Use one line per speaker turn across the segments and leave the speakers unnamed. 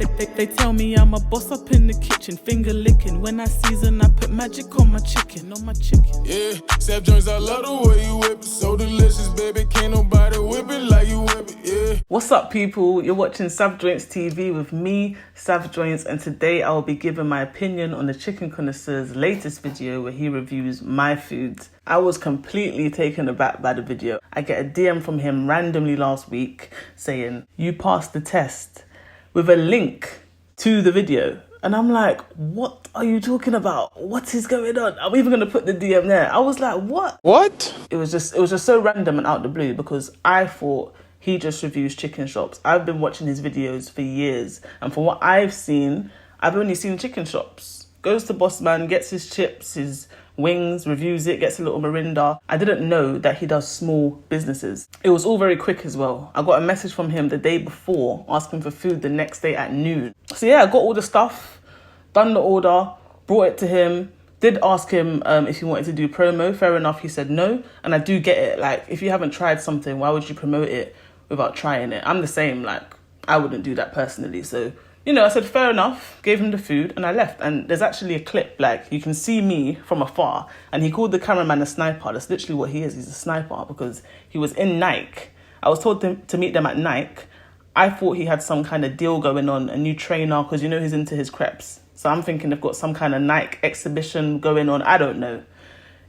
They tell me I'm a boss up in the kitchen, finger licking. When I season, I put magic on my chicken, Yeah, SavJointz, I love the way you whip it. So delicious, baby, can't nobody whip it like you whip it, yeah. What's up, people? You're watching Savjointztv with me, SavJointz, and today I will be giving my opinion on the Chicken Connoisseur's latest video where he reviews my food. I was completely taken aback by the video. I get a DM from him randomly last week saying, "You passed the test," with a link to the video. And I'm like, what are you talking about? What is going on? I'm even gonna put the DM there. I was like, what? What? It was just so random and out the blue because I thought he just reviews chicken shops. I've been watching his videos for years. And from what I've seen, I've only seen chicken shops. Goes to Bossman, gets his chips, his wings, reviews it, gets a little Mirinda. I didn't know that he does small businesses. It was all very quick as well. I got a message from him the day before asking for food the next day at noon. So yeah, I got all the stuff, done the order, brought it to him, did ask him if he wanted to do promo. Fair enough, he said no. And I do get it. Like, if you haven't tried something, why would you promote it without trying it? I'm the same. Like, I wouldn't do that personally. So, you know, I said, fair enough, gave him the food, and I left. And there's actually a clip, like, you can see me from afar, and he called the cameraman a sniper. That's literally what he is. He's a sniper because he was in Nike. I was told to meet them at Nike. I thought he had some kind of deal going on, a new trainer, because, you know, he's into his crepes. So I'm thinking they've got some kind of Nike exhibition going on. I don't know.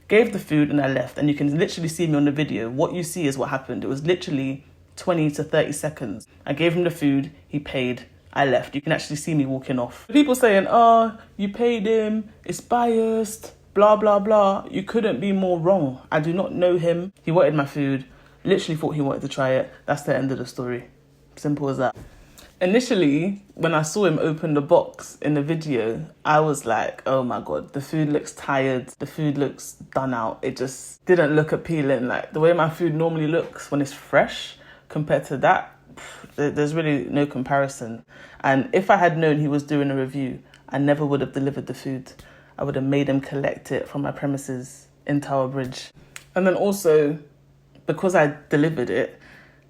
Gave the food, and I left. And you can literally see me on the video. What you see is what happened. It was literally 20 to 30 seconds. I gave him the food, he paid, I left. You can actually see me walking off. People saying, oh, you paid him, it's biased, blah, blah, blah. You couldn't be more wrong. I do not know him. He wanted my food, literally thought he wanted to try it. That's the end of the story. Simple as that. Initially, when I saw him open the box in the video, I was like, oh my God, the food looks tired. The food looks done out. It just didn't look appealing. Like the way my food normally looks when it's fresh compared to that, there's really no comparison. And if I had known he was doing a review, I never would have delivered the food. I would have made him collect it from my premises in Tower Bridge. And then also, because I delivered it,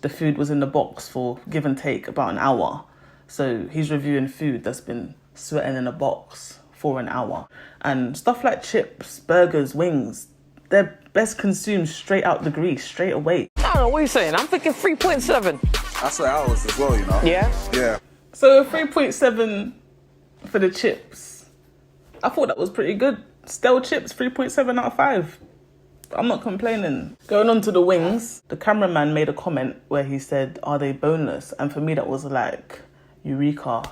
the food was in the box for give and take about an hour. So he's reviewing food that's been sweating in a box for an hour. And stuff like chips, burgers, wings, they're best consumed straight out the grease, straight away.
I don't know, what are you saying? I'm thinking 3.7.
I say ours as well, you know?
Yeah?
Yeah.
So 3.7 for the chips. I thought that was pretty good. Stale chips, 3.7 out of 5. I'm not complaining. Going on to the wings, the cameraman made a comment where he said, are they boneless? And for me, that was like, eureka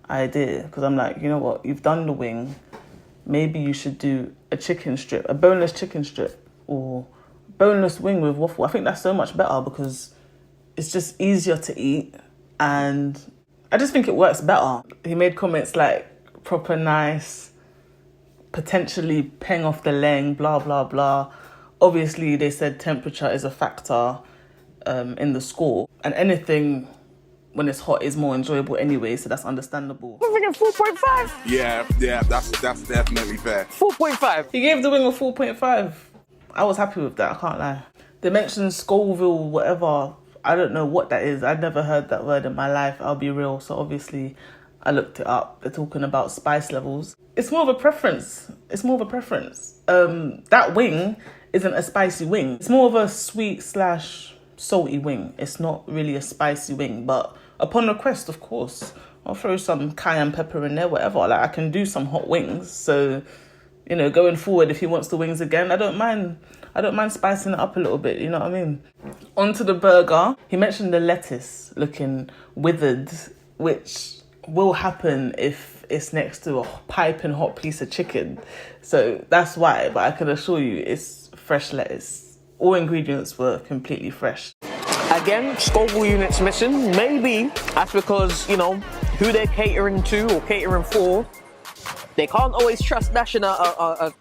idea. Because I'm like, you know what? You've done the wing. Maybe you should do a chicken strip, a boneless chicken strip, or boneless wing with waffle. I think that's so much better because it's just easier to eat. And I just think it works better. He made comments like proper nice, potentially paying off the leng, blah, blah, blah. Obviously, they said temperature is a factor in the score. And anything when it's hot is more enjoyable anyway, so that's understandable.
We're thinking 4.5.
Yeah, that's definitely fair.
4.5.
He gave the wing a 4.5. I was happy with that, I can't lie. They mentioned Scoville, whatever. I don't know what that is. I'd never heard that word in my life, I'll be real. So obviously, I looked it up. They're talking about spice levels. It's more of a preference. That wing isn't a spicy wing. It's more of a sweet/salty wing. It's not really a spicy wing, but upon request, of course, I'll throw some cayenne pepper in there, whatever. Like, I can do some hot wings. So, you know, going forward, if he wants the wings again, I don't mind spicing it up a little bit, you know what I mean? Onto the burger, he mentioned the lettuce looking withered, which will happen if it's next to a piping hot piece of chicken. So that's why, but I can assure you it's fresh lettuce. All ingredients were completely fresh.
Again, Scoville units missing. Maybe that's because, you know, who they're catering to or catering for. They can't always trust dashing a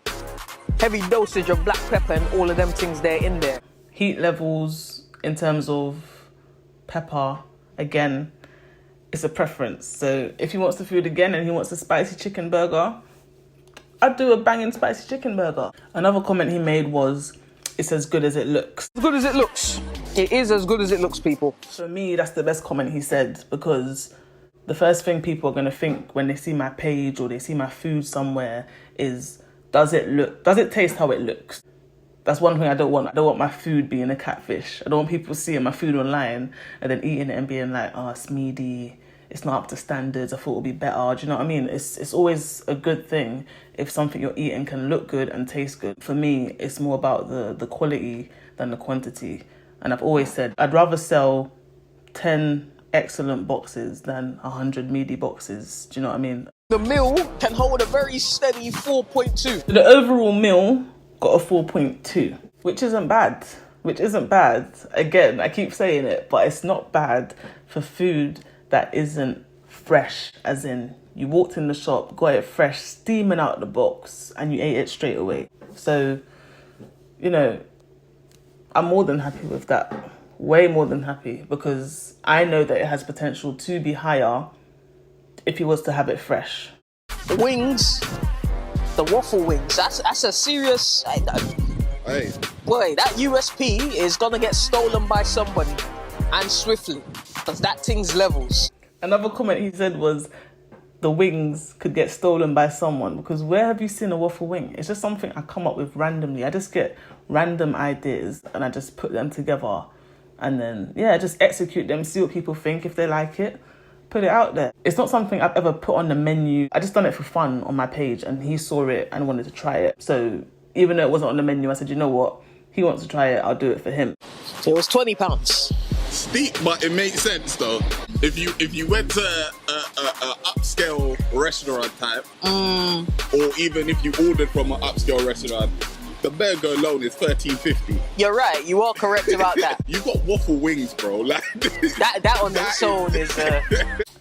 heavy dosage of black pepper and all of them things there in there.
Heat levels in terms of pepper, again, it's a preference. So if he wants the food again and he wants a spicy chicken burger, I'd do a banging spicy chicken burger. Another comment he made was, it's as good as it looks.
As good as it looks. It is as good as it looks, people.
For me, that's the best comment he said, because the first thing people are going to think when they see my page or they see my food somewhere is, does it taste how it looks? That's one thing I don't want. I don't want my food being a catfish. I don't want people seeing my food online and then eating it and being like, oh, it's meaty, it's not up to standards, I thought it would be better. Do you know what I mean? It's always a good thing if something you're eating can look good and taste good. For me, it's more about the quality than the quantity. And I've always said, I'd rather sell 10 excellent boxes than 100 meaty boxes. Do you know what I mean?
The meal can hold a very steady 4.2.
The overall meal got a 4.2, which isn't bad. Again, I keep saying it, but it's not bad for food that isn't fresh, as in you walked in the shop, got it fresh, steaming out the box, and you ate it straight away. So, you know, I'm more than happy with that. Way more than happy, because I know that it has potential to be higher if he was to have it fresh.
The wings, the waffle wings, that's a serious...
Hey.
Boy, that USP is gonna get stolen by somebody, and swiftly, because that thing's levels.
Another comment he said was, the wings could get stolen by someone, because where have you seen a waffle wing? It's just something I come up with randomly. I just get random ideas and I just put them together and then, yeah, just execute them, see what people think. If they like it, put it out there. It's not something I've ever put on the menu. I just done it for fun on my page and he saw it and wanted to try it. So even though it wasn't on the menu, I said, you know what? He wants to try it, I'll do it for him.
So it was £20.
Steep, but it makes sense though. If you went to a upscale restaurant type, or even if you ordered from an upscale restaurant, the burger alone is $13.50.
You're right, you are correct about that.
You got waffle wings, bro. Like
that on its own is.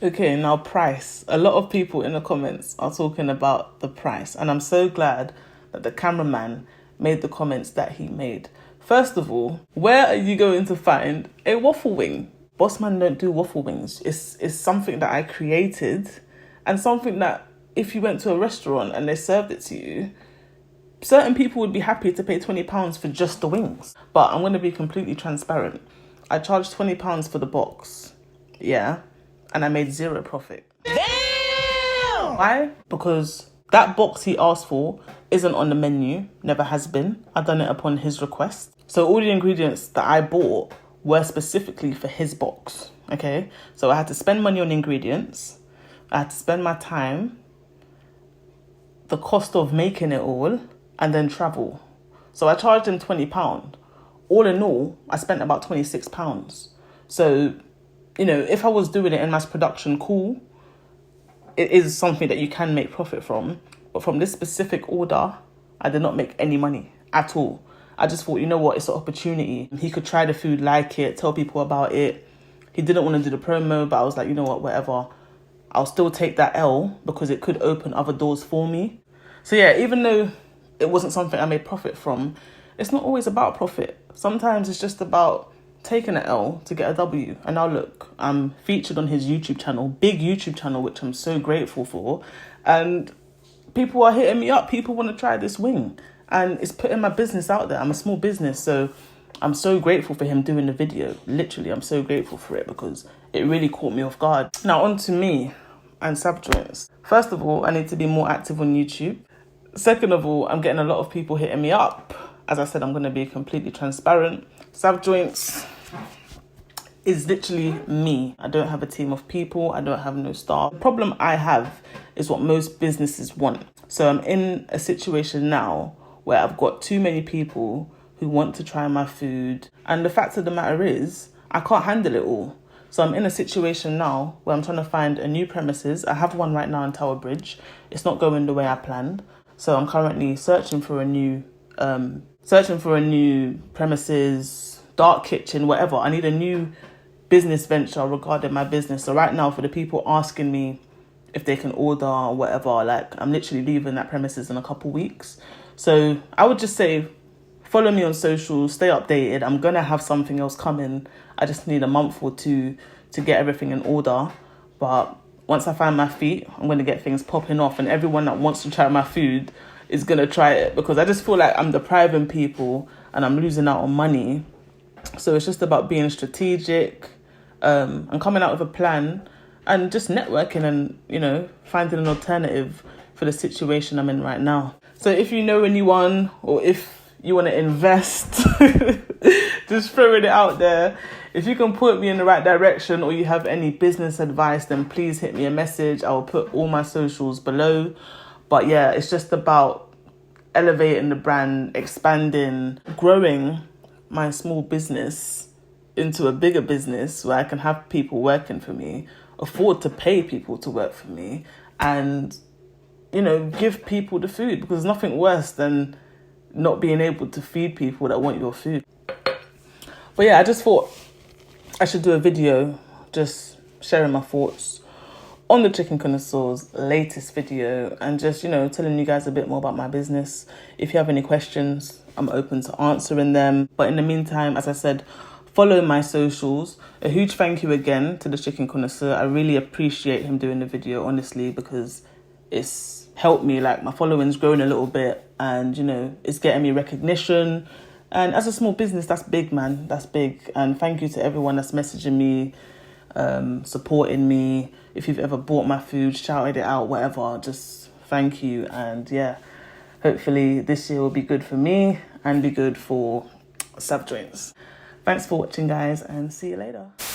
Okay, now price. A lot of people in the comments are talking about the price, and I'm so glad that the cameraman made the comments that he made. First of all, where are you going to find a waffle wing? Bossman don't do waffle wings. It's something that I created, and something that if you went to a restaurant and they served it to you, certain people would be happy to pay £20 for just the wings. But I'm going to be completely transparent. I charged £20 for the box, yeah, and I made zero profit.
Damn!
Why? Because that box he asked for isn't on the menu, never has been. I've done it upon his request. So all the ingredients that I bought were specifically for his box, okay? So I had to spend money on ingredients. I had to spend my time, the cost of making it all, and then travel. So I charged him £20. All in all, I spent about £26. So, you know, if I was doing it in mass production, cool. It is something that you can make profit from. But from this specific order, I did not make any money at all. I just thought, you know what, it's an opportunity. He could try the food, like it, tell people about it. He didn't want to do the promo, but I was like, you know what, whatever. I'll still take that L because it could open other doors for me. So yeah, even though it wasn't something I made profit from, it's not always about profit. Sometimes it's just about taking an L to get a W. And now look, I'm featured on his YouTube channel, big YouTube channel, which I'm so grateful for. And people are hitting me up. People want to try this wing. And it's putting my business out there. I'm a small business, so I'm so grateful for him doing the video. Literally, I'm so grateful for it because it really caught me off guard. Now, on to me and SavJointz. First of all, I need to be more active on YouTube. Second of all, I'm getting a lot of people hitting me up. As I said, I'm going to be completely transparent. SavJointz is literally me. I don't have a team of people. I don't have no staff. The problem I have is what most businesses want. So I'm in a situation now where I've got too many people who want to try my food. And the fact of the matter is, I can't handle it all. So I'm in a situation now where I'm trying to find a new premises. I have one right now in Tower Bridge. It's not going the way I planned. So I'm currently searching for a new premises, dark kitchen, whatever. I need a new business venture regarding my business. So right now, for the people asking me if they can order or whatever, like I'm literally leaving that premises in a couple weeks. So I would just say, follow me on social, stay updated. I'm going to have something else coming. I just need a month or two to get everything in order. But once I find my feet, I'm going to get things popping off. And everyone that wants to try my food is going to try it. Because I just feel like I'm depriving people and I'm losing out on money. So it's just about being strategic and coming out with a plan and just networking and, you know, finding an alternative for the situation I'm in right now. So if you know anyone, or if you want to invest, just throwing it out there. If you can point me in the right direction, or you have any business advice, then please hit me a message. I will put all my socials below. But yeah, it's just about elevating the brand, expanding, growing my small business into a bigger business where I can have people working for me, afford to pay people to work for me, and, you know, give people the food, because there's nothing worse than not being able to feed people that want your food. But yeah, I just thought I should do a video just sharing my thoughts on the Chicken Connoisseur's latest video, and just, you know, telling you guys a bit more about my business. If you have any questions, I'm open to answering them. But in the meantime, as I said, follow my socials. A huge thank you again to the Chicken Connoisseur. I really appreciate him doing the video, honestly, because it's helped me. Like, my following's grown a little bit, and, you know, it's getting me recognition. And as a small business, that's big, man. That's big. And thank you to everyone that's messaging me, supporting me. If you've ever bought my food, shouted it out, whatever, just thank you. And yeah, hopefully this year will be good for me and be good for SavJointz. Thanks for watching, guys, and see you later.